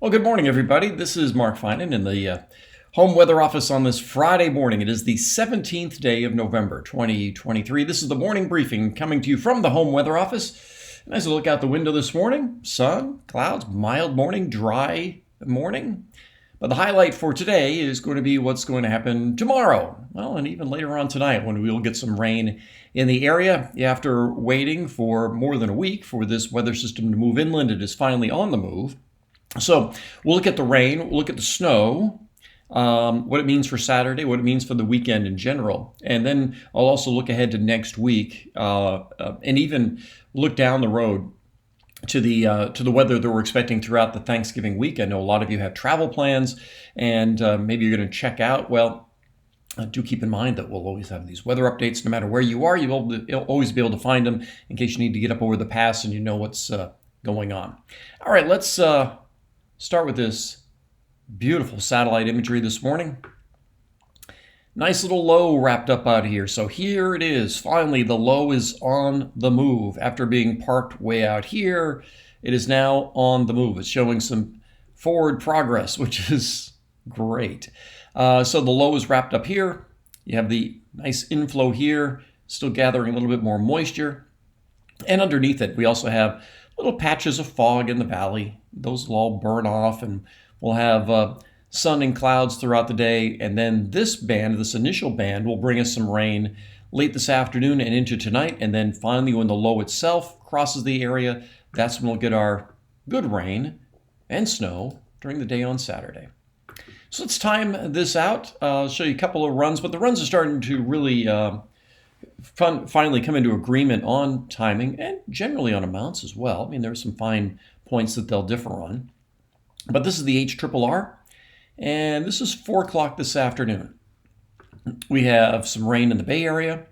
Well, good morning, everybody. This is Mark Finan in the home weather office on this Friday morning. It is the 17th day of November, 2023. This is the morning briefing coming to you from the home weather office. And as I look out the window this morning, sun, clouds, mild morning, dry morning. But the highlight for today is going to be what's going to happen tomorrow. Well, and even later on tonight when we will get some rain in the area. After waiting for more than a week for this weather system to move inland, it is finally on the move. So we'll look at the rain, we'll look at the snow, what it means for Saturday, what it means for the weekend in general. And then I'll also look ahead to next week and even look down the road to the weather that we're expecting throughout the Thanksgiving week. I know a lot of you have travel plans and maybe you're going to check out. Well, do keep in mind that we'll always have these weather updates no matter where you are. You'll always be able to find them in case you need to get up over the pass and you know what's going on. All right, let's start with this beautiful satellite imagery this morning. Nice little low wrapped up out here. So here it is. Finally, the low is on the move. After being parked way out here, it is now on the move. It's showing some forward progress, which is great. So the low is wrapped up here. You have the nice inflow here, still gathering a little bit more moisture. And underneath it, we also have little patches of fog in the valley. Those will all burn off, and we'll have sun and clouds throughout the day. And then this band, this initial band, will bring us some rain late this afternoon and into tonight. And then finally, when the low itself crosses the area, that's when we'll get our good rain and snow during the day on Saturday. So let's time this out. I'll show you a couple of runs, but the runs are starting to really finally come into agreement on timing and generally on amounts as well. I mean, there are some fine points that they'll differ on. But this is the HRRR, and this is 4 o'clock this afternoon. We have some rain in the Bay Area.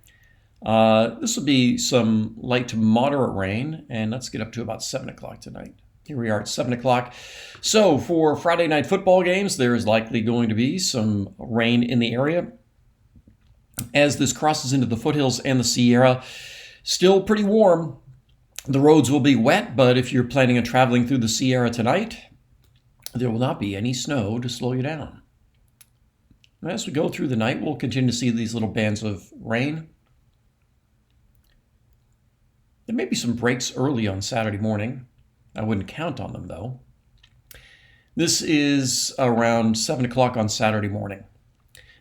This will be some light to moderate rain, and let's get up to about 7 o'clock tonight. Here we are at 7 o'clock. So for Friday night football games, there is likely going to be some rain in the area. As this crosses into the foothills and the Sierra, still pretty warm. The roads will be wet, but if you're planning on traveling through the Sierra tonight, there will not be any snow to slow you down. As we go through the night, we'll continue to see these little bands of rain. There may be some breaks early on Saturday morning. I wouldn't count on them, though. This is around 7 o'clock on Saturday morning.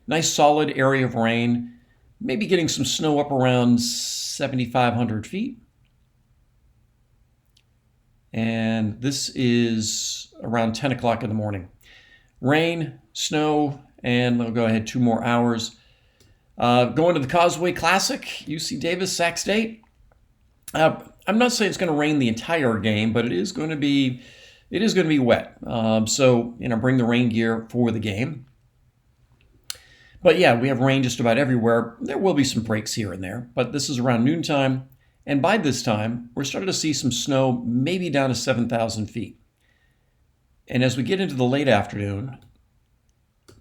Nice solid area of rain, maybe getting some snow up around 7,500 feet. And this is around 10 o'clock in the morning. Rain, snow, and we'll go ahead 2 more hours. Going to the Causeway Classic, UC Davis, Sac State. I'm not saying it's going to rain the entire game, but it is going to be wet. So bring the rain gear for the game. But yeah, we have rain just about everywhere. There will be some breaks here and there, but this is around noontime. And by this time, we're starting to see some snow, maybe down to 7,000 feet. And as we get into the late afternoon,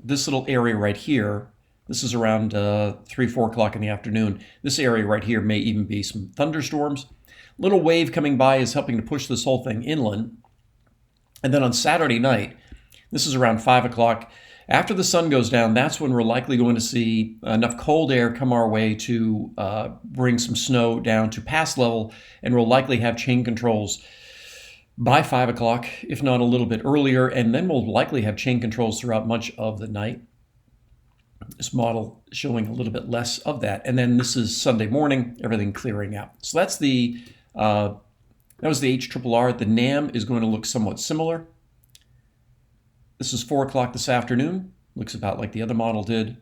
this little area right here, this is around 3, 4 o'clock in the afternoon. This area right here may even be some thunderstorms. Little wave coming by is helping to push this whole thing inland. And then on Saturday night, this is around 5 o'clock. After the sun goes down, that's when we're likely going to see enough cold air come our way to bring some snow down to pass level, and we'll likely have chain controls by 5 o'clock, if not a little bit earlier, and then we'll likely have chain controls throughout much of the night. This model showing a little bit less of that. And then this is Sunday morning, everything clearing out. So that was the HRRR. The NAM is going to look somewhat similar. This is 4 o'clock this afternoon. Looks about like the other model did.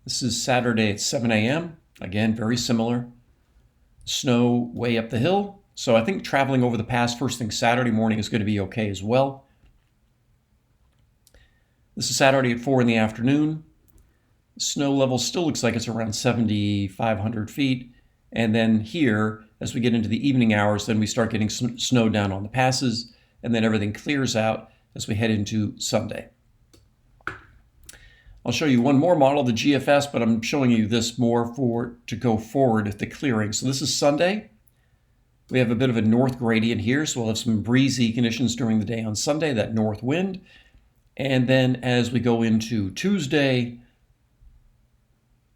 This is Saturday at 7 a.m. Again, very similar. Snow way up the hill. So I think traveling over the pass first thing Saturday morning is going to be okay as well. This is Saturday at 4 in the afternoon. Snow level still looks like it's around 7,500 feet. And then here, as we get into the evening hours, then we start getting some snow down on the passes. And then everything clears out as we head into Sunday. I'll show you one more model, the GFS, but I'm showing you this more to go forward with the clearing. So this is Sunday. We have a bit of a north gradient here, so we'll have some breezy conditions during the day on Sunday, that north wind. And then as we go into Tuesday,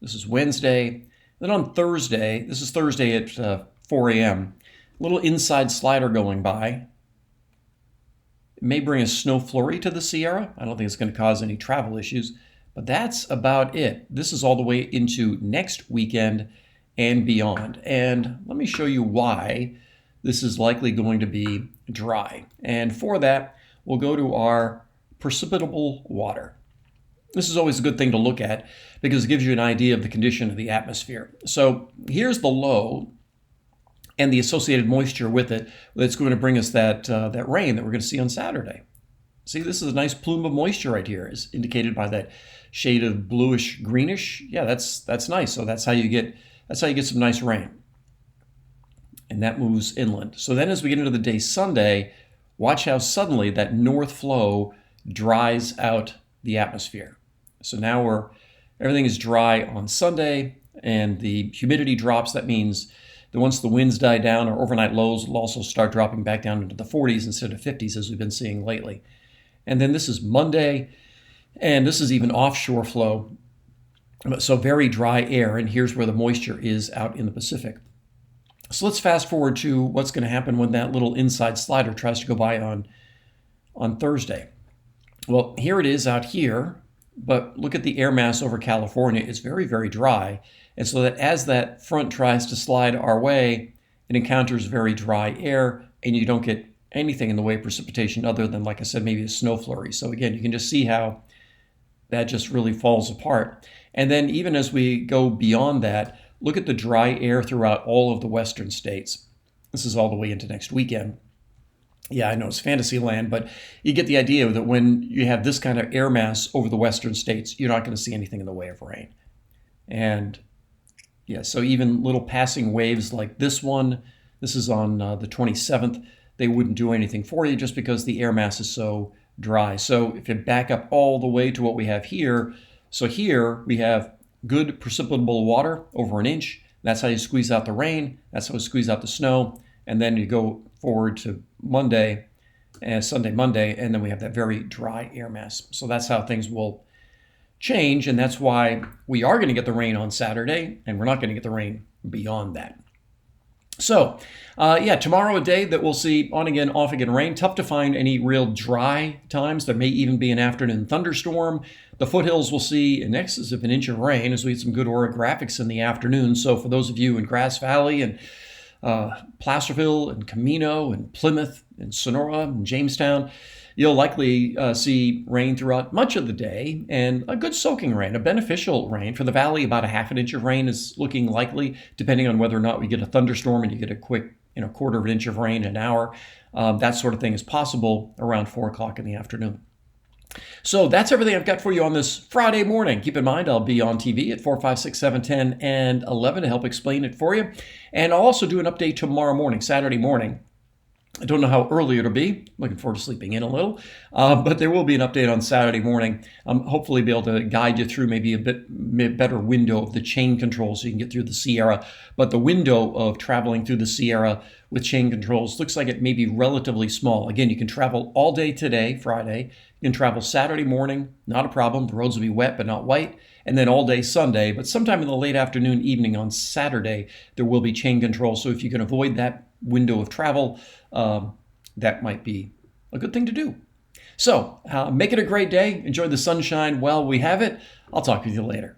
this is Wednesday. Then on Thursday, this is Thursday at 4 a.m., a little inside slider going by. It may bring a snow flurry to the Sierra. I don't think it's going to cause any travel issues, but that's about it. This is all the way into next weekend and beyond. And let me show you why this is likely going to be dry. And for that, we'll go to our precipitable water. This is always a good thing to look at because it gives you an idea of the condition of the atmosphere. So here's the low and the associated moisture with it that's going to bring us that rain that we're going to see on Saturday. See, this is a nice plume of moisture right here, is indicated by that shade of bluish greenish. Yeah, that's nice. So that's how you get some nice rain. And that moves inland. So then as we get into the day Sunday, watch how suddenly that north flow dries out the atmosphere. So now everything is dry on Sunday and the humidity drops. That means that once the winds die down, our overnight lows will also start dropping back down into the 40s instead of 50s as we've been seeing lately. And then this is Monday, and this is even offshore flow. So very dry air, and here's where the moisture is out in the Pacific. So let's fast forward to what's going to happen when that little inside slider tries to go by on Thursday. Well, here it is out here, but look at the air mass over California. It's very, very dry. And so that as that front tries to slide our way, it encounters very dry air, and you don't get anything in the way of precipitation other than, like I said, maybe a snow flurry. So again, you can just see how that just really falls apart. And then even as we go beyond that, look at the dry air throughout all of the western states. This is all the way into next weekend. Yeah, I know it's fantasy land, but you get the idea that when you have this kind of air mass over the western states, you're not going to see anything in the way of rain. And yeah, so even little passing waves like this one, this is on the 27th, they wouldn't do anything for you just because the air mass is so dry. So if you back up all the way to what we have here, so here we have good precipitable water over an inch. That's how you squeeze out the rain. That's how you squeeze out the snow. And then you go forward to Monday, Sunday, Monday, and then we have that very dry air mass. So that's how things will change, and that's why we are going to get the rain on Saturday, and we're not going to get the rain beyond that. So, tomorrow a day that we'll see on again, off again rain. Tough to find any real dry times. There may even be an afternoon thunderstorm. The foothills will see in excess of an inch of rain as we get some good orographics in the afternoon. So for those of you in Grass Valley and Placerville and Camino and Plymouth and Sonora and Jamestown, you'll likely see rain throughout much of the day, and a good soaking rain, a beneficial rain. For the valley, about a half an inch of rain is looking likely, depending on whether or not we get a thunderstorm and you get a quick quarter of an inch of rain in an hour. That sort of thing is possible around 4 o'clock in the afternoon. So that's everything I've got for you on this Friday morning. Keep in mind, I'll be on TV at 4, 5, 6, 7, 10, and 11 to help explain it for you. And I'll also do an update tomorrow morning, Saturday morning. I don't know how early it'll be. Looking forward to sleeping in a little. But there will be an update on Saturday morning. Hopefully be able to guide you through maybe a bit better window of the chain control so you can get through the Sierra. But the window of traveling through the Sierra with chain controls looks like it may be relatively small. Again, you can travel all day today, Friday. You can travel Saturday morning, not a problem. The roads will be wet but not white. And then all day Sunday. But sometime in the late afternoon, evening on Saturday, there will be chain control. So if you can avoid that window of travel, that might be a good thing to do. So make it a great day. Enjoy the sunshine while we have it. I'll talk with you later.